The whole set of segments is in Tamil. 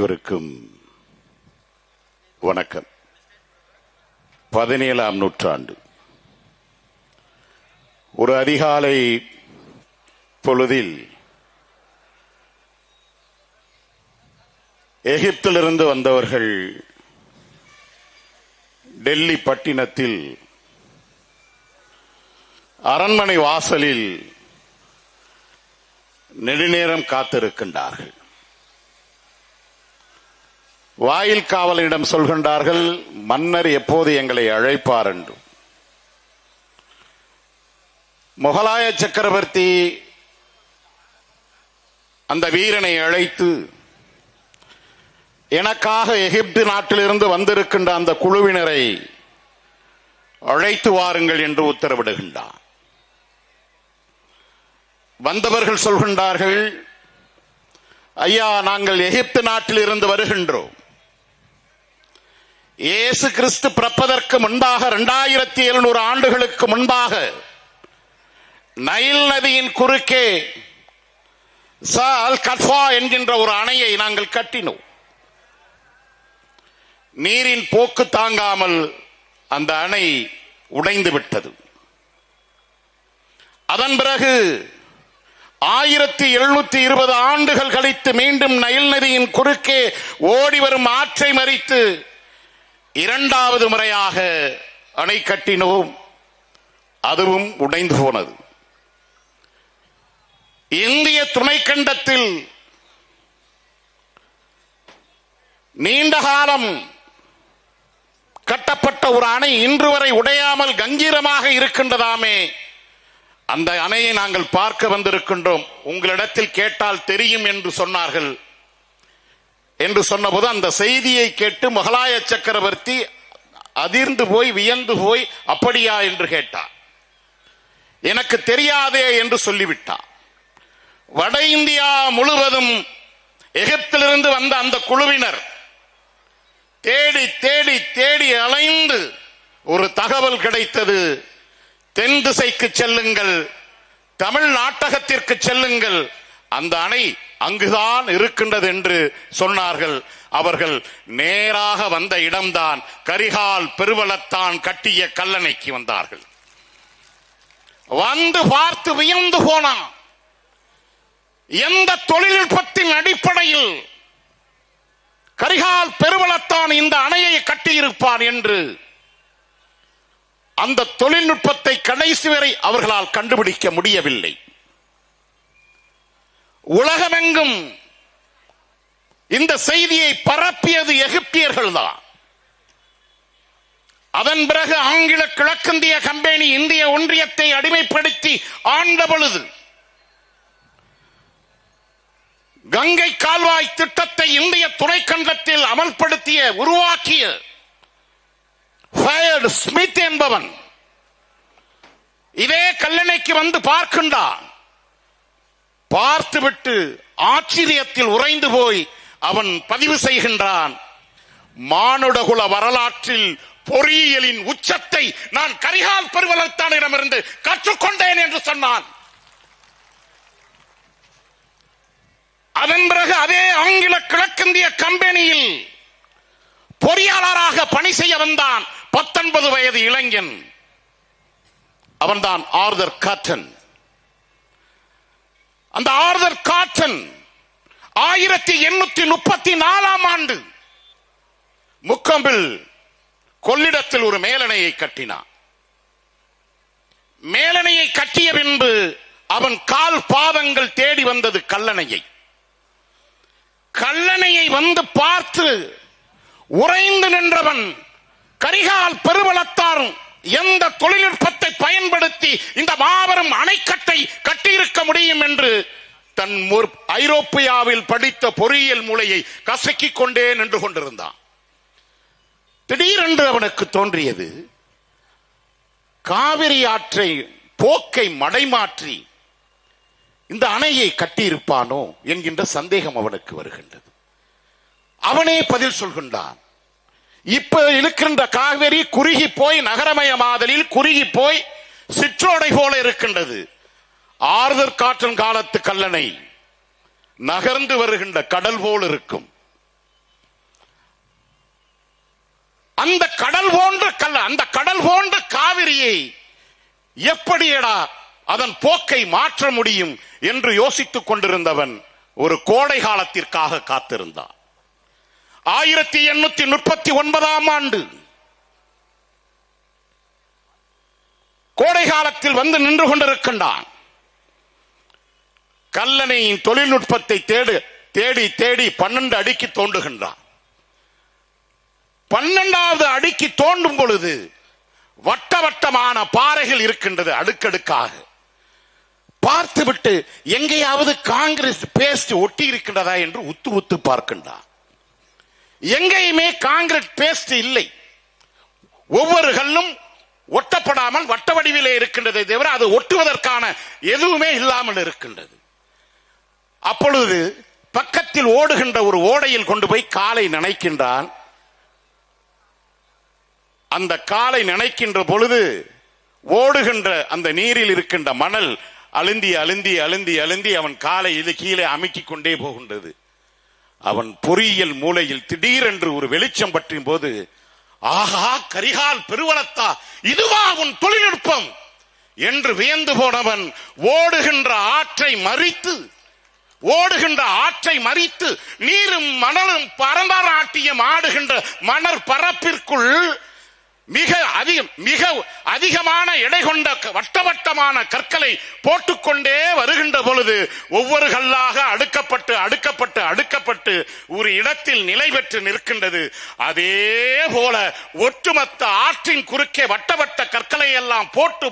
அனைவருக்கும் வணக்கம். 17ஆம் நூற்றாண்டு ஒரு அதிகாலை பொழுதில் எகிப்திலிருந்து வந்தவர்கள் டெல்லி பட்டினத்தில் அரண்மனை வாசலில் நெடுநேரம் காத்திருக்கின்றார்கள். வாயில் காவலனிடம் சொல்கின்றார்கள், மன்னர் எப்போது எங்களை அழைப்பார் என்று. முகலாய சக்கரவர்த்தி அந்த வீரனை அழைத்து, எனக்காக எகிப்து நாட்டிலிருந்து வந்திருக்கின்ற அந்த குழுவினரை அழைத்து வாருங்கள் என்று உத்தரவிடுகின்றார். வந்தவர்கள் சொல்கின்றார்கள், ஐயா, நாங்கள் எகிப்து நாட்டில் இருந்து வருகின்றோம். இயேசு கிறிஸ்து பிறப்பதற்கு முன்பாக 2700 ஆண்டுகளுக்கு முன்பாக நைல் நதியின் குறுக்கே சால் கட்வா என்கின்ற ஒரு அணையை நாங்கள் கட்டினோம். நீரின் போக்கு தாங்காமல் அந்த அணை உடைந்து விட்டது. அதன் பிறகு 1720 ஆண்டுகள் கழித்து மீண்டும் நைல் நதியின் குறுக்கே ஓடி வரும் ஆற்றை மறித்து இரண்டாவது முறையாக அணை கட்டினோம். அதுவும் உடைந்து போனது. இந்திய துணைக்கண்டத்தில் நீண்ட காலம் கட்டப்பட்ட ஒரு அணை இன்று வரை உடையாமல் கம்பீரமாக இருக்கின்றதாமே, அந்த அணையை நாங்கள் பார்க்க வந்திருக்கின்றோம், உங்களிடத்தில் கேட்டால் தெரியும் என்று சொன்னார்கள். என்று சொன்னபோது அந்த செய்தியை கேட்டு முகலாய சக்கரவர்த்தி அதிர்ந்து போய் வியந்து போய், அப்படியா என்று கேட்டார். எனக்கு தெரியாதே என்று சொல்லிவிட்டார். வட இந்தியா முழுவதும் எகிப்திலிருந்து வந்த அந்த குழுவினர் தேடி தேடி தேடி அலைந்து ஒரு தகவல் கிடைத்தது. தென் திசைக்கு செல்லுங்கள், தமிழ் நாட்டகத்திற்கு செல்லுங்கள், அந்த அணை அங்குதான் இருக்கின்றது என்று சொன்னார்கள். அவர்கள் நேராக வந்த இடம்தான் கரிகால் பெருவளத்தான் கட்டிய கல்லணைக்கு வந்தார்கள். வந்து பார்த்து வியந்து போனான். எந்த தொழில்நுட்பத்தின் அடிப்படையில் கரிகால் பெருவளத்தான் இந்த அணையை கட்டியிருப்பான் என்று அந்த தொழில்நுட்பத்தை கடைசி வரை அவர்களால் கண்டுபிடிக்க முடியவில்லை. உலகமெங்கும் இந்த செய்தியை பரப்பியது எகிப்தியர்கள் தான். அதன் பிறகு ஆங்கில கிழக்கிந்திய கம்பெனி இந்திய ஒன்றியத்தை அடிமைப்படுத்தி ஆண்ட பொழுது கங்கை கால்வாய் திட்டத்தை இந்திய துணைக்கண்டத்தில் அமல்படுத்திய உருவாக்கிய ஸ்மித் என்பவன் இதே கல்லணைக்கு வந்து பார்க்கின்றான். பார்த்துவிட்டு ஆச்சரியத்தில் உறைந்து போய் அவன் பதிவு செய்கின்றான், மானுடகுல வரலாற்றில் பொறியியலின் உச்சத்தை நான் கரிகால் பெருவளத்தானிடமிருந்து கற்றுக்கொண்டேன் என்று சொன்னான். அதன் பிறகு அதே ஆங்கில கிழக்கிந்திய கம்பெனியில் பொறியாளராக பணி செய்ய வந்தான் 19 வயது இளைஞன். அவன்தான் ஆர்தர் காட்டன். அந்த ஆர்தர் காட்டன் 1834ஆம் ஆண்டு முக்கம்பில் கொள்ளிடத்தில் ஒரு மேலணையை கட்டினான். மேலணையை கட்டிய பின்பு அவன் கால் பாதங்கள் தேடி வந்தது கல்லணையை. கல்லணையை வந்து பார்த்து உறைந்து நின்றவன், கரிகால் பெருவளத்தான் எந்த தொழில்நுட்பத்தை பயன்படுத்தி இந்த மாபெரும் அணைக்கட்டை கட்டியிருக்க முடியும் என்று தன் ஐரோப்பியாவில் படித்த பொறியியல் மூளையை கசக்கிக் கொண்டே நின்று கொண்டிருந்தான். திடீரென்று அவனுக்கு தோன்றியது, காவிரி ஆற்றை போக்கை மடைமாற்றி இந்த அணையை கட்டியிருப்பானோ என்கின்ற சந்தேகம் அவனுக்கு வருகின்றது. அவனே பதில் சொல்கின்றான், இப்ப இருக்கின்ற காவிரி குறுகி போய் நகரமயமாதலில் குறுகி போய் சிற்றோடை போல இருக்கின்றது. ஆர்தர் காட்டன் காலத்து கல்லணை நகர்ந்து வருகின்ற கடல் போல் இருக்கும். அந்த கடல் போன்ற காவிரியை எப்படியடா அதன் போக்கை மாற்ற முடியும் என்று யோசித்துக் கொண்டிருந்தவன் ஒரு கோடை காலத்திற்காக காத்திருந்தான். 1839 ஆண்டு கோடை காலத்தில் வந்து நின்று கொண்டிருக்கின்றான். கல்லணையின் தொழில்நுட்பத்தை தேடி 12 அடிக்கு தோண்டுகின்றான். 12வது அடிக்கு தோண்டும் பொழுது வட்டவட்டமான பாறைகள் இருக்கின்றது. அடுக்கடுக்காக பார்த்துவிட்டு எங்கேயாவது காங்கிரஸ் பேஸ்ட் ஒட்டி இருக்கின்றதா என்று உத்து பார்க்கின்றான். எங்கேயுமே காங்கிரஸ் பேஸ்ட் இல்லை. ஒவ்வொரு கல்லும் ஒட்டப்படாமல் வட்ட வடிவிலே இருக்கின்றதை தவிர அது ஒட்டுவதற்கான எதுவுமே இல்லாமல் இருக்கின்றது. அப்பொழுது பக்கத்தில் ஓடுகின்ற ஒரு ஓடையில் கொண்டு போய் காலை நனைக்கின்றான். அந்த காலை நனைக்கின்ற பொழுது ஓடுகின்ற அந்த நீரில் இருக்கின்ற மணல் அழுந்தி அழுந்தி அழுந்தி அழுந்தி அவன் காலை இது கீழே அமுக்கிக் கொண்டே போகின்றது. அவன் பொறியியல் மூலையில் திடீரென்று ஒரு வெளிச்சம் பற்றும் போது, ஆஹா, கரிகால் பெருவளத்தா, இதுவா உன் தொழில்நுட்பம் என்று வியந்து போனவன் ஓடுகின்ற ஆற்றை மறித்து நீரும் மணலும் பரம்பராட்டியம் ஆடுகின்ற மணற் பரப்பிற்குள் மிக அதிகமான எடை கொண்ட வட்டவட்டமான கற்களை போட்டுக்கொண்டே வருகின்ற பொழுது ஒவ்வொரு கல்லாக அடுக்கப்பட்டு ஒரு இடத்தில் நிலை பெற்று நிற்கின்றது. அதே போல ஒட்டுமொத்த ஆற்றின் குறுக்கே வட்டவட்ட கற்களை எல்லாம் போட்டு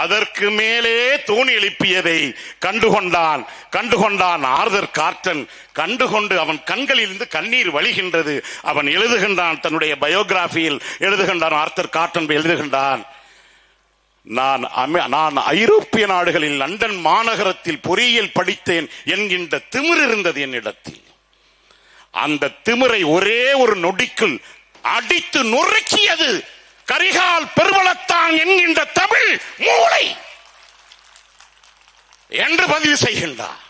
அதற்கு மேலே தூணி எழுப்பியதை கண்டுகொண்டான் ஆர்தர் கார்டன். கண்டுகொண்டு அவன் கண்களில் இருந்து கண்ணீர் வழிகின்றது. அவன் எழுதுகின்றான், தன்னுடைய பயோகிராபியில் எழுதுகின்றான், ஆர்தர் கார்டன் எழுதுகின்றான், நான் ஐரோப்பிய நாடுகளில் லண்டன் மாநகரத்தில் பொறியியல் படித்தேன் என்கின்ற திமிர் இருந்தது என்னிடத்தில். அந்த திமிரை ஒரே ஒரு நொடிக்குள் அடித்து நொறுக்கியது கரிகால் பெருவளத்தான் என்கின்ற தமிழ் மூளை என்று பதிவு செய்கின்றார்.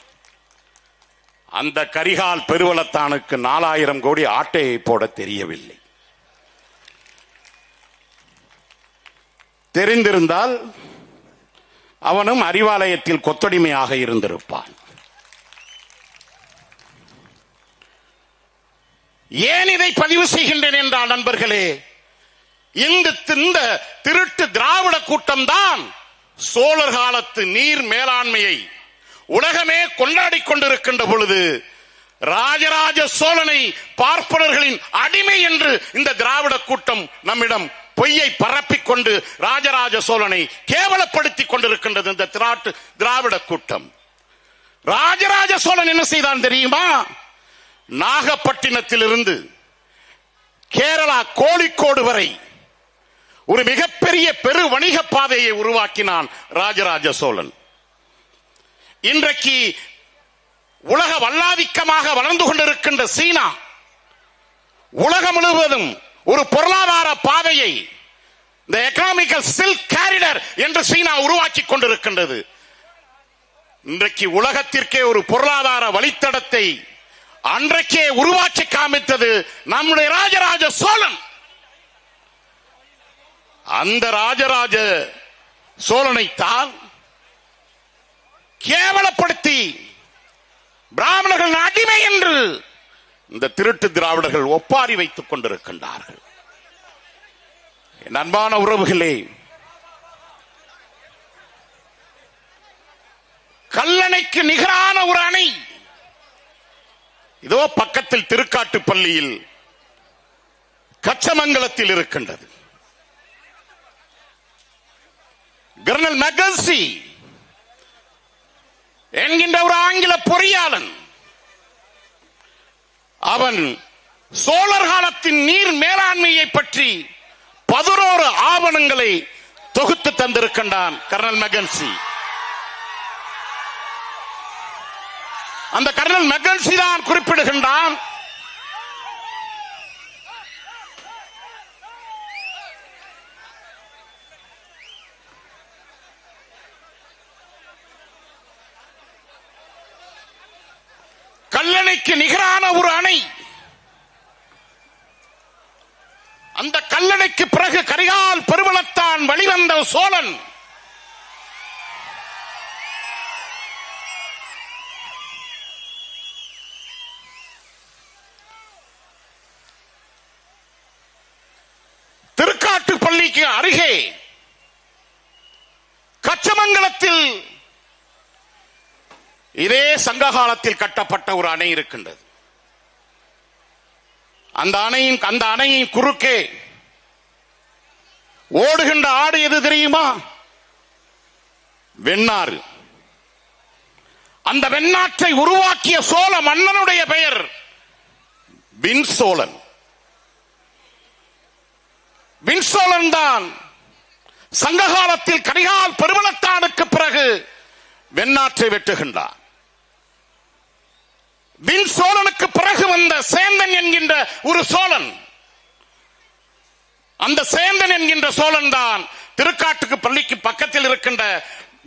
அந்த கரிகால் பெருவளத்தானுக்கு 4000 கோடி ஆட்டையை போட தெரியவில்லை. தெரிந்திருந்தால் அவனும் அறிவாலயத்தில் கொத்தடிமையாக இருந்திருப்பான். ஏன் இதை பதிவு செய்கின்றேன் என்றால், நண்பர்களே, இந்த திருட்டு திராவிட கூட்டம் தான் சோழர் காலத்து நீர் மேலாண்மையை உலகமே கொண்டாடி கொண்டிருக்கின்ற பொழுது ராஜராஜ சோழனை பார்ப்பனர்களின் அடிமை என்று இந்த திராவிட கூட்டம் நம்மிடம் பொய்யை பரப்பிக் கொண்டு ராஜராஜ சோழனை கேவலப்படுத்திக் கொண்டிருக்கின்றது. இந்த திராவிட கூட்டம். ராஜராஜ சோழன் என்ன செய்தான் தெரியுமா? நாகப்பட்டினத்திலிருந்து கேரளா கோழிக்கோடு வரை ஒரு மிகப்பெரிய பெரு வணிக பாதையை உருவாக்கினான் ராஜராஜ சோழன். இன்றைக்கு உலக வல்லாதிக்கமாக வளர்ந்து கொண்டிருக்கின்ற சீனா உலகம் முழுவதும் ஒரு பொருளாதார பாதையை, இந்த எக்கனாமிக்கல் சில்க் காரிடர் என்று சீனா உருவாக்கி கொண்டிருக்கின்றது. இன்றைக்கு உலகத்திற்கே ஒரு பொருளாதார வழித்தடத்தை அன்றைக்கே உருவாக்கி காமித்தது நம்முடைய ராஜராஜ சோழன். அந்த ராஜராஜ சோழனைத்தான் கேவலப்படுத்தி பிராமணர்கள் அடிமை என்று இந்த திருட்டு திராவிடர்கள் ஒப்பாரி வைத்துக் கொண்டிருக்கின்றார்கள். அன்பான உறவுகளே, கல்லணைக்கு நிகரான ஒரு அணை இதோ பக்கத்தில் திருக்காட்டுப்பள்ளியில் கச்சமங்கலத்தில் இருக்கின்றது. கர்னல் மெக்கன்சி என்கின்ற ஒரு ஆங்கில பொறியாளன், அவன் சோழர் காலத்தின் நீர் மேலாண்மையை பற்றி 11 ஆவணங்களை தொகுத்து தந்திருக்கின்றான் கர்னல் மெக்கன்சி. அந்த கர்னல் மெக்கன்சி தான் குறிப்பிடுகின்றான், கல்லணைக்கு நிகரான ஒரு அணை அந்த கல்லணைக்கு பிறகு கரிகால் பெருவளத்தான் வழிவந்த சோழன் திருக்காட்டுப்பள்ளிக்கு அருகே கச்சமங்கலத்தில் இதே சங்க காலத்தில் கட்டப்பட்ட ஒரு அணை இருக்கின்றது. அந்த அணையின் குறுக்கே ஓடுகின்ற ஆடு எது தெரியுமா? வெண்ணாறு. அந்த வெண்ணாற்றை உருவாக்கிய சோழ மன்னனுடைய பெயர் வின்சோழன். வின்சோழன் தான் சங்க காலத்தில் கரிகால் பெருவளத்தானுக்கு பிறகு வெண்ணாற்றை வெட்டுகின்றார். வின்சோழனுக்கு பிறகு வந்த சேந்தன் என்கின்ற ஒரு சோழன், அந்த சேந்தன் என்கின்ற சோழன் தான் திருக்காட்டுக்கு பள்ளிக்கு பக்கத்தில் இருக்கின்ற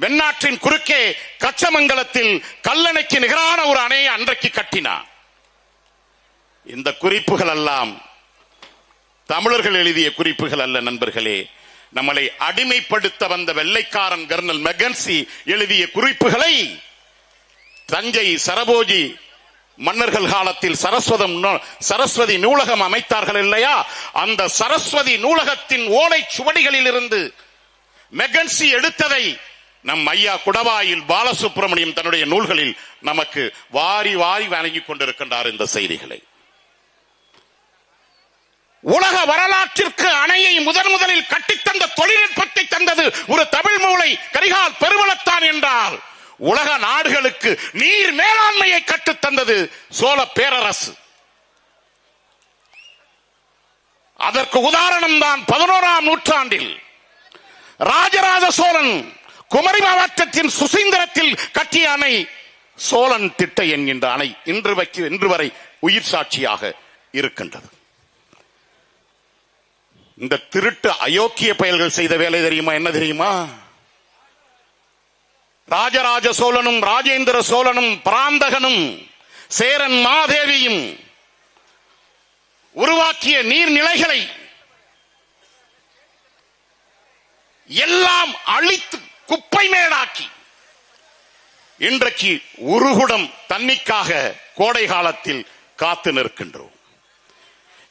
வெண்ணாற்றின் குறுக்கே கச்சமங்கலத்தில் கல்லணைக்கு நிகரான ஒரு அணையை அன்றைக்கு கட்டினார். இந்த குறிப்புகள் எல்லாம் தமிழர்கள் எழுதிய குறிப்புகள் அல்ல நண்பர்களே. நம்மளை அடிமைப்படுத்த வந்த வெள்ளைக்காரன் கர்னல் மெக்கன்சி எழுதிய குறிப்புகளை தஞ்சை சரபோஜி மன்னர்கள் காலத்தில் சரஸ்வதி நூலகம் அமைத்தார்கள் இல்லையா? அந்த சரஸ்வதி நூலகத்தின் ஓலை சுவடிகளில் இருந்து மெக்கன்சி எடுத்ததை நம் ஐயா குடவாயில் பாலசுப்ரமணியம் தன்னுடைய நூல்களில் நமக்கு வாரி வாரி வழங்கிக் கொண்டிருக்கின்றார். இந்த செய்திகளை உலக வரலாற்றிற்கு அணையை முதலில் கட்டித்தந்த தொழில்நுட்பத்தை தந்தது ஒரு தமிழ் மூளை கரிகால் பெருவளத்தான் என்றால், உலக நாடுகளுக்கு நீர் மேலாண்மையை கற்றுத்தந்தது சோழ பேரரசு. அதற்கு உதாரணம் தான் 11ஆம் நூற்றாண்டில் ராஜராஜ சோழன் குமரி மாவட்டத்தின் சுசீந்திரத்தில் கட்டிய அணை சோழன் திட்டை என்கின்ற அணை இன்று வரை உயிர் சாட்சியாக இருக்கின்றது. இந்த திருட்டு அயோக்கிய பயல்கள் செய்த வேலை தெரியுமா? என்ன தெரியுமா? ராஜராஜ சோழனும் ராஜேந்திர சோழனும் பிராந்தகனும் சேரன் மாதேவியும் உருவாக்கிய நீர்நிலைகளை எல்லாம் அழித்து குப்பை மேடாக்கி இன்றைக்கு உருகுடம் தண்ணிக்காக கோடை காலத்தில் காத்து நிற்கின்றோம்.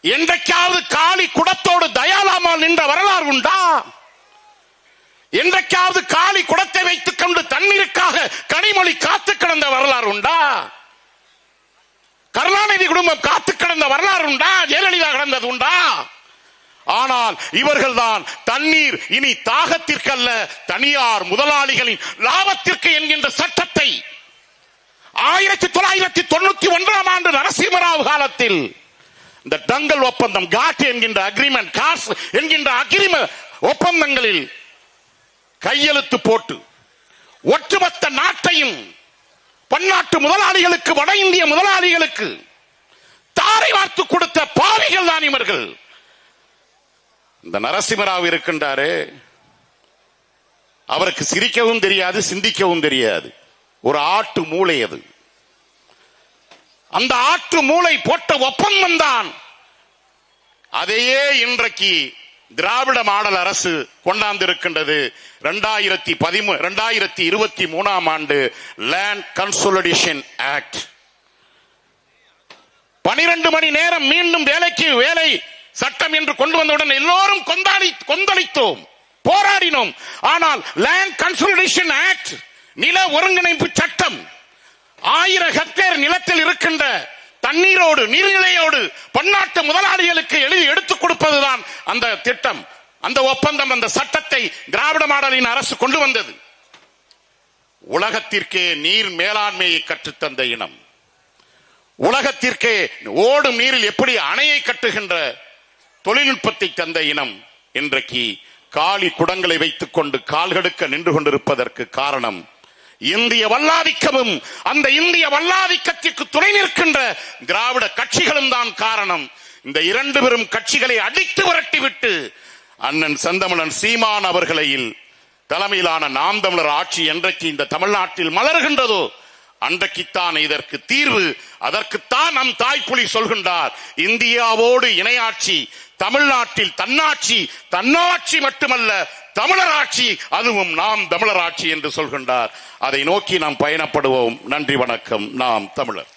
என்றைக்காவது காளி குடத்தோடு தயாலாமல் நின்ற வரலாறு உண்டா? என்றைக்காவது காளி குடத்தை வைத்துக் கொண்டு தண்ணீருக்காக கனிமொழி காத்து கிடந்த வரலாறு உண்டா? கருணாநிதி குடும்பம் காத்து கிடந்த வரலாறு உண்டா? ஜெயலலிதா கிடந்தது உண்டா? ஆனால் இவர்கள் தான் தண்ணீர் இனி தாகத்திற்கல்ல தனியார் முதலாளிகளின் லாபத்திற்கு என்கின்ற சட்டத்தை 1991ஆம் ஆண்டு நரசிம்மராவ் காலத்தில் இந்த டங்கல் ஒப்பந்தம், காட் என்கின்ற அக்ரிமெண்ட், காஸ் என்கின்ற ஒப்பந்தங்களில் கையெழுத்து போட்டு ஒட்டுமொத்த நாட்டையும் பன்னாட்டு முதலாளிகளுக்கு, வட இந்திய முதலாளிகளுக்கு தாரை வார்த்து கொடுத்த பாவிகள் தான் இவர்கள். இந்த நரசிம்மராவ் இருக்கின்றாரே, அவருக்கு சிரிக்கவும் தெரியாது, சிந்திக்கவும் தெரியாது. ஒரு ஆட்டு மூளை அது. அந்த ஆட்டு மூளை போட்ட ஒப்பந்தம் தான் அதையே இன்றைக்கு திராவிட மாடல் அரசு கொண்டாந்திருக்கின்றது. 2023ஆம் ஆண்டு லேண்ட் கன்சோலிடேஷன் ஆக்ட். 12 மணி நேரம் மீண்டும் வேலை சட்டம் என்று கொண்டு வந்தவுடன் எல்லோரும் கொந்தளித்தோம், போராடினோம். ஆனால் லேண்ட் கன்சோலிடேஷன் ஆக்ட், நில ஒருங்கிணைப்பு சட்டம், 1000 ஹெக்டேர் நிலத்தில் இருக்கின்ற தண்ணீரோடு நீர்நிலையோடு பன்னாட்டு முதலாளிகளுக்கு எழுதி எடுத்துக் கொடுப்பதுதான் அந்த திட்டம், அந்த ஒப்பந்தம், அந்த சட்டத்தை திராவிட மாடலின் அரசு கொண்டு வந்தது. உலகத்திற்கே நீர் மேலாண்மையை கற்றுத்தந்த இனம், உலகத்திற்கே ஓடும் நீரில் எப்படி அணையை கட்டுகின்ற தொழில்நுட்பத்தை தந்த இனம் இன்றைக்கு காலி குடங்களை வைத்துக் கொண்டு கால்கடுக்க நின்று கொண்டிருப்பதற்கு காரணம் இந்திய வல்லாதிக்கமும் அந்த இந்திய வல்லாதிக்கத்திற்கு துணை நிற்கின்ற திராவிட கட்சிகளும் தான் காரணம். இந்த 2 பெரும் கட்சிகளை அடித்து விரட்டிவிட்டு அண்ணன் செந்தமிழன் சீமான் அவர்களில் தலைமையிலான நாம் தமிழர் ஆட்சி என்றைக்கு இந்த தமிழ்நாட்டில் மலர்கின்றதோ அன்றைக்குத்தான் இதற்கு தீர்வு. அதற்குத்தான் நம் தாய்ப்புலி சொல்கின்றார், இந்தியாவோடு இணையாட்சி, தமிழ்நாட்டில் தன்னாட்சி, தன்னாட்சி மட்டுமல்ல தமிழராட்சி, அதுவும் நாம் தமிழராட்சி என்று சொல்கின்றார். அதை நோக்கி நாம் பயணப்படுவோம். நன்றி, வணக்கம். நாம் தமிழர்.